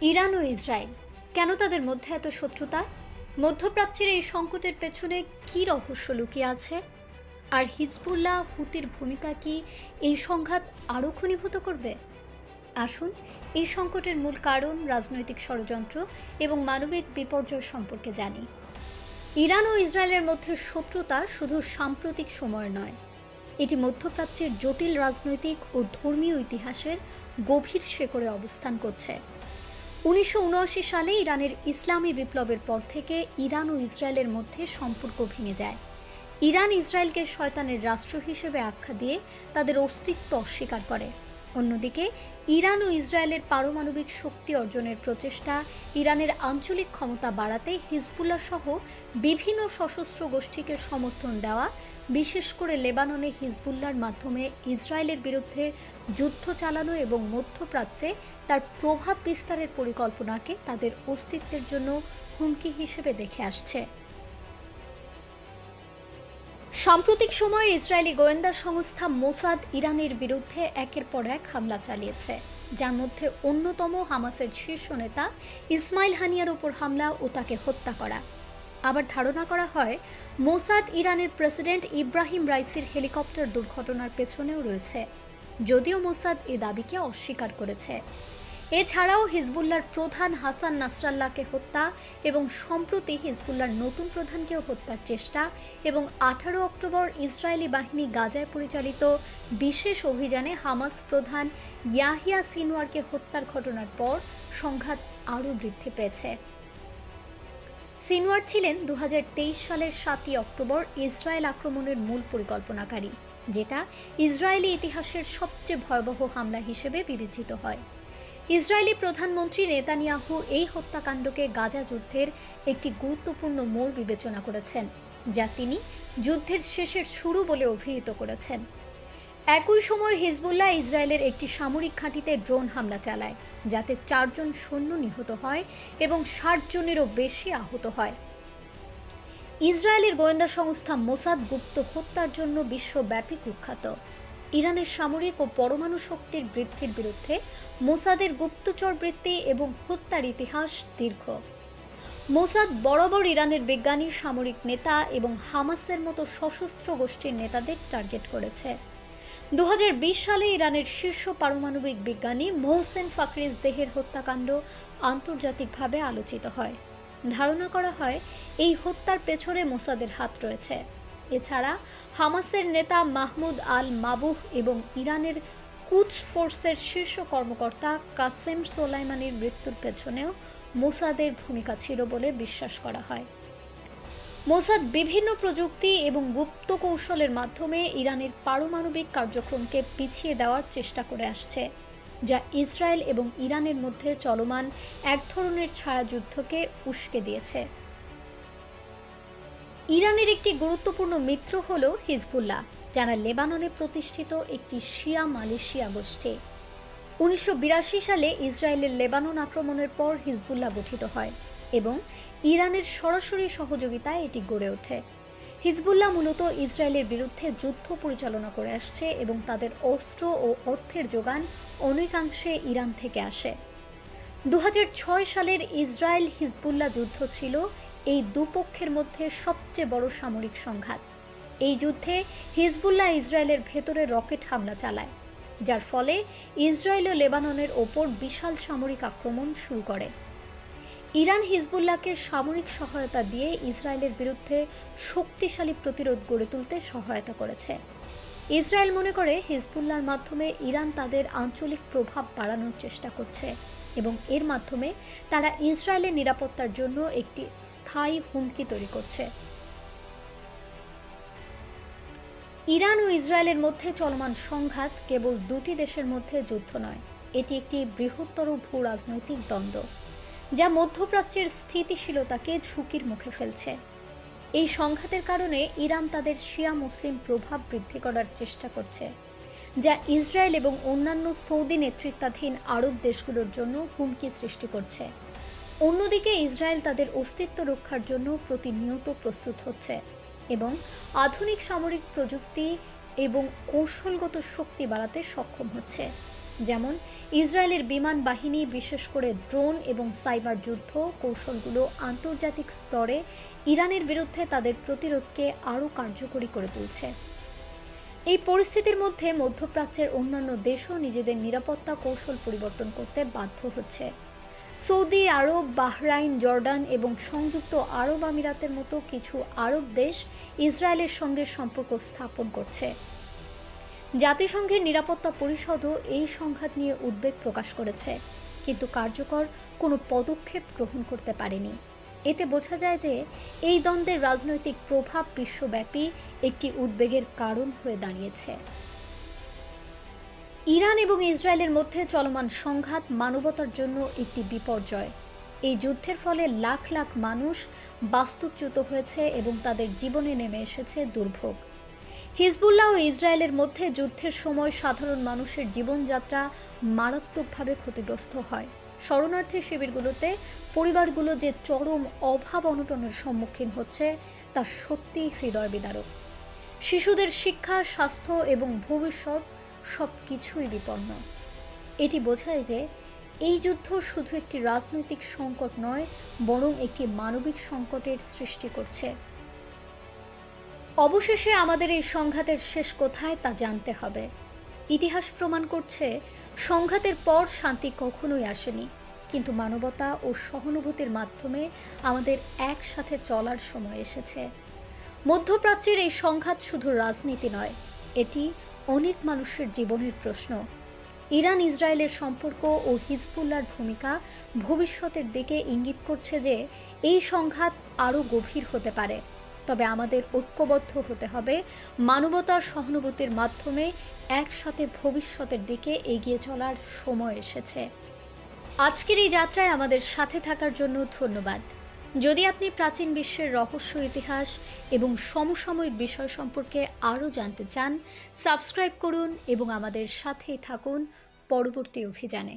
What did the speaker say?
Iran ও Israel কেন তাদের মধ্যে এত শত্রুতা? মধ্যপ্রাচ্যের এই সংকটের পেছনে কী রহস্য লুকিয়ে আছে? আর হিজবুল্লাহ হুতির ভূমিকা কি এই সংঘাত আরও ঘনীভূত করবে? আসুন এই সংকটের মূল কারণ, রাজনৈতিক ষড়যন্ত্র এবং মানবিক বিপর্যয় সম্পর্কে জানি। ইরান ও ইসরায়েলের মধ্যে শত্রুতা শুধু সাম্প্রতিক সময়ের নয়, এটি মধ্যপ্রাচ্যের জটিল রাজনৈতিক ও ধর্মীয় ইতিহাসের গভীর শেকড়ে অবস্থান করছে। 1979 সালে ইরানের ইসলামী বিপ্লবের পর থেকে ইরান ও ইসরায়েলের মধ্যে সম্পর্ক ভেঙে যায়। ইরান ইসরায়েলকে শয়তানের রাষ্ট্র হিসেবে আখ্যা দিয়ে তাদের অস্তিত্ব অস্বীকার করে। অন্যদিকে ইরান ও ইসরায়েলের পারমাণবিক শক্তি অর্জনের প্রচেষ্টা, ইরানের আঞ্চলিক ক্ষমতা বাড়াতে হিজবুল্লাহ সহ বিভিন্ন সশস্ত্র গোষ্ঠীকে সমর্থন দেওয়া, বিশেষ করে লেবাননে হিজবুল্লাহর মাধ্যমে ইসরায়েলের বিরুদ্ধে যুদ্ধ চালানো এবং মধ্যপ্রাচ্যে তার প্রভাব বিস্তারের পরিকল্পনাকে তাদের অস্তিত্বের জন্য হুমকি হিসেবে দেখে আসছে। সাম্প্রতিক সময়ে ইসরায়েলি গোয়েন্দা সংস্থা মোসাদ ইরানের বিরুদ্ধে একের পর এক হামলা চালিয়েছে, যার মধ্যে অন্যতম হামাসের শীর্ষ নেতা ইসমাইল হানিয়ার উপর হামলা ও তাকে হত্যা করা। আবার ধারণা করা হয় মোসাদ ইরানের প্রেসিডেন্ট ইব্রাহিম রাইসির হেলিকপ্টার দুর্ঘটনার পেছনেও রয়েছে, যদিও মোসাদ এ দাবিকে অস্বীকার করেছে। এছাড়াও হিজবুল্লাহর প্রধান হাসান নাসরাল্লাহকে হত্যা এবং সম্প্রতি হিজবুল্লাহর নতুন প্রধানকেও হত্যার চেষ্টা এবং 18 অক্টোবর ইসরায়েলি বাহিনী গাজায় পরিচালিত বিশেষ অভিযানে হামাস প্রধান ইয়াহিয়া সিনওয়ারকে হত্যার ঘটনার পর সংঘাত আরও বৃদ্ধি পেয়েছে। সিনওয়ার ছিলেন 2023 সালের 7 অক্টোবর ইসরায়েল আক্রমণের মূল পরিকল্পনাকারী, যেটা ইসরায়েলি ইতিহাসের সবচেয়ে ভয়াবহ হামলা হিসেবে বিবেচিত হয়। ইসরায়েলি প্রধানমন্ত্রী নেতানিয়াহু এই হত্যাকাণ্ডকে গাজা যুদ্ধের একটি গুরুত্বপূর্ণ মোড় বিবেচনা করেছেন, যা তিনি যুদ্ধের শেষের শুরু বলে অভিহিত করেছেন। একই সময় হিজবুল্লাহ ইসরায়েলের একটি সামরিক ঘাঁটিতে ড্রোন হামলা চালায়, যাতে 4 জন সৈন্য নিহত হয় এবং 60 জনেরও বেশি আহত হয়। ইসরায়েলের গোয়েন্দা সংস্থা মোসাদ গুপ্ত হত্যার জন্য বিশ্বব্যাপী কুখ্যাত। ইরানের সামরিক ও পরমাণু শক্তির বৃদ্ধির বিরুদ্ধে মোসাদের গুপ্তচর বৃত্তি এবং হত্যার ইতিহাস দীর্ঘ। মোসাদ বরাবর ইরানের বিজ্ঞানী, সামরিক নেতা এবং হামাসের মতো সশস্ত্র গোষ্ঠীর নেতাদের টার্গেট করেছে। 2020 সালে ইরানের শীর্ষ পারমাণবিক বিজ্ঞানী মোহসেন ফাখরিজদেহের হত্যাকাণ্ড আন্তর্জাতিকভাবে আলোচিত হয়। ধারণা করা হয় এই হত্যার পেছনে মোসাদের হাত রয়েছে। এছাড়া হামাসের নেতা মাহমুদ আল মাবুহ এবং ইরানের কুদস ফোর্সের শীর্ষ কর্মকর্তা কাসেম সোলাইমানির মৃত্যুর পেছনেও মোসাদের ভূমিকা ছিল বলে বিশ্বাস করা হয়। মোসাদ বিভিন্ন প্রযুক্তি এবং গুপ্ত কৌশলের মাধ্যমে ইরানের পারমাণবিক কার্যক্রমকে পিছিয়ে দেওয়ার চেষ্টা করে আসছে, যা ইসরায়েল এবং ইরানের মধ্যে চলমান এক ধরনের ছায়াযুদ্ধকে উস্কে দিয়েছে। ইরানের একটি গুরুত্বপূর্ণ মিত্র হল হিজবুল্লাহ, যারা লেবাননে প্রতিষ্ঠিত একটি শিয়া মালয়েশিয়া গোষ্ঠী। 1982 সালে ইসরায়েলের লেবানন আক্রমণের পর হিজবুল্লাহ গঠিত হয় এবং ইরানের সরাসরি সহযোগিতায় এটি গড়ে ওঠে। হিজবুল্লাহ মূলত ইসরায়েলের বিরুদ্ধে যুদ্ধ পরিচালনা করে আসছে এবং তাদের অস্ত্র ও অর্থের যোগান অনেকাংশে ইরান থেকে আসে। 2006 সালের ইসরায়েল হিজবুল্লাহ যুদ্ধ ছিল এই দুপক্ষের মধ্যে সবচেয়ে বড় সামরিক সংঘাত। এই যুদ্ধে হিজবুল্লাহ ইসরায়েলের ভেতরে রকেট হামলা চালায়, যার ফলে ইসরায়েল ও লেবাননের ওপর বিশাল সামরিক আক্রমণ শুরু করে। ইরান হিজবুল্লাহকে সামরিক সহায়তা দিয়ে ইসরায়েলের বিরুদ্ধে শক্তিশালী প্রতিরোধ গড়ে তুলতে সহায়তা করেছে। ইসরায়েল মনে করে হিজবুল্লাহর মাধ্যমে ইরান তাদের আঞ্চলিক প্রভাব বাড়ানোর চেষ্টা করছে এবং এর মাধ্যমে তারা ইসরায়েলের নিরাপত্তার জন্য একটি স্থায়ী হুমকি তৈরি করছে। ইরান ও ইসরায়েলের মধ্যে চলমান সংঘাত কেবল দুটি দেশের মধ্যে যুদ্ধ নয়, এটি একটি বৃহত্তর ভূ-রাজনৈতিক দ্বন্দ্ব, যা মধ্যপ্রাচ্যের স্থিতিশীলতাকে ঝুঁকির মুখে ফেলছে। এই সংঘাতের কারণে ইরান তাদের শিয়া মুসলিম প্রভাব বৃদ্ধি করার চেষ্টা করছে, যা ইসরায়েল এবং অন্যান্য সৌদি নেতৃত্বাধীন আরব দেশগুলোর জন্য হুমকি সৃষ্টি করছে। অন্যদিকে ইসরায়েল তাদের অস্তিত্ব রক্ষার জন্য প্রতিনিয়ত প্রস্তুত হচ্ছে এবং আধুনিক সামরিক প্রযুক্তি এবং কৌশলগত শক্তি বাড়াতে সক্ষম হচ্ছে। যেমন ইসরায়েলের বিমান বাহিনী, বিশেষ করে ড্রোন এবং সাইবার যুদ্ধ কৌশলগুলো আন্তর্জাতিক স্তরে ইরানের বিরুদ্ধে তাদের প্রতিরোধকে আরও কার্যকরী করে তুলছে। এই পরিস্থিতির মধ্যে মধ্যপ্রাচ্যের অন্যান্য দেশও নিজেদের নিরাপত্তা কৌশল পরিবর্তন করতে বাধ্য হচ্ছে। সৌদি আরব, বাহরাইন, জর্ডান এবং সংযুক্ত আরব আমিরাতের মতো কিছু আরব দেশ ইসরায়েলের সঙ্গে সম্পর্ক স্থাপন করছে। জাতিসংঘের নিরাপত্তা পরিষদও এই সংঘাত নিয়ে উদ্বেগ প্রকাশ করেছে, কিন্তু কার্যকর কোনো পদক্ষেপ গ্রহণ করতে পারেনি। এতে বোঝা যায় যে এই দ্বন্দ্বের রাজনৈতিক প্রভাব বিশ্বব্যাপী একটি উদ্বেগের কারণ হয়ে দাঁড়িয়েছে। ইরান এবং ইসরায়েলের মধ্যে চলমান সংঘাত মানবতার জন্য একটি বিপর্যয়। এই যুদ্ধের ফলে লাখ লাখ মানুষ বাস্তুচ্যুত হয়েছে এবং তাদের জীবনে নেমে এসেছে দুর্ভোগ। হিজবুল্লাহ ও ইসরায়েলের মধ্যে যুদ্ধের সময় সাধারণ মানুষের জীবনযাত্রা মারাত্মকভাবে ক্ষতিগ্রস্ত হয়। শরণার্থী শিবিরগুলোতে পরিবারগুলো যে চরম অভাব অনটনের সম্মুখীন হচ্ছে তা সত্যিই হৃদয় বিদারক। শিশুদের শিক্ষা, স্বাস্থ্য এবং ভবিষ্যৎ সবকিছুই বিপন্ন। এটি বোঝায় যে এই যুদ্ধ শুধু একটি রাজনৈতিক সংকট নয়, বরং একটি মানবিক সংকটের সৃষ্টি করছে। অবশেষে আমাদের এই সংঘাতের শেষ কোথায় তা জানতে হবে। ইতিহাস প্রমাণ করছে সংঘাতের পর শান্তি কখনোই আসেনি, কিন্তু মানবতা ও সহানুভূতির মাধ্যমে আমাদের একসাথে চলার সময় এসেছে। মধ্যপ্রাচ্যের এই সংঘাত শুধু রাজনীতি নয়, এটি অনেক মানুষের জীবনের প্রশ্ন। ইরান ইসরায়েলের সম্পর্ক ও হিজবুল্লাহর ভূমিকা ভবিষ্যতের দিকে ইঙ্গিত করছে যে এই সংঘাত আরও গভীর হতে পারে। তবে আমাদের ঐক্যবদ্ধ হতে হবে, মানবতা সহানুভূতির মাধ্যমে একসাথে ভবিষ্যতের দিকে এগিয়ে চলার সময় এসেছে। আজকের এই যাত্রায় আমাদের সাথে থাকার জন্য ধন্যবাদ। যদি আপনি প্রাচীন বিশ্বের রহস্য, ইতিহাস এবং সমসাময়িক বিষয় সম্পর্কে আরও জানতে চান, সাবস্ক্রাইব করুন এবং আমাদের সাথেই থাকুন পরবর্তী অভিযানে।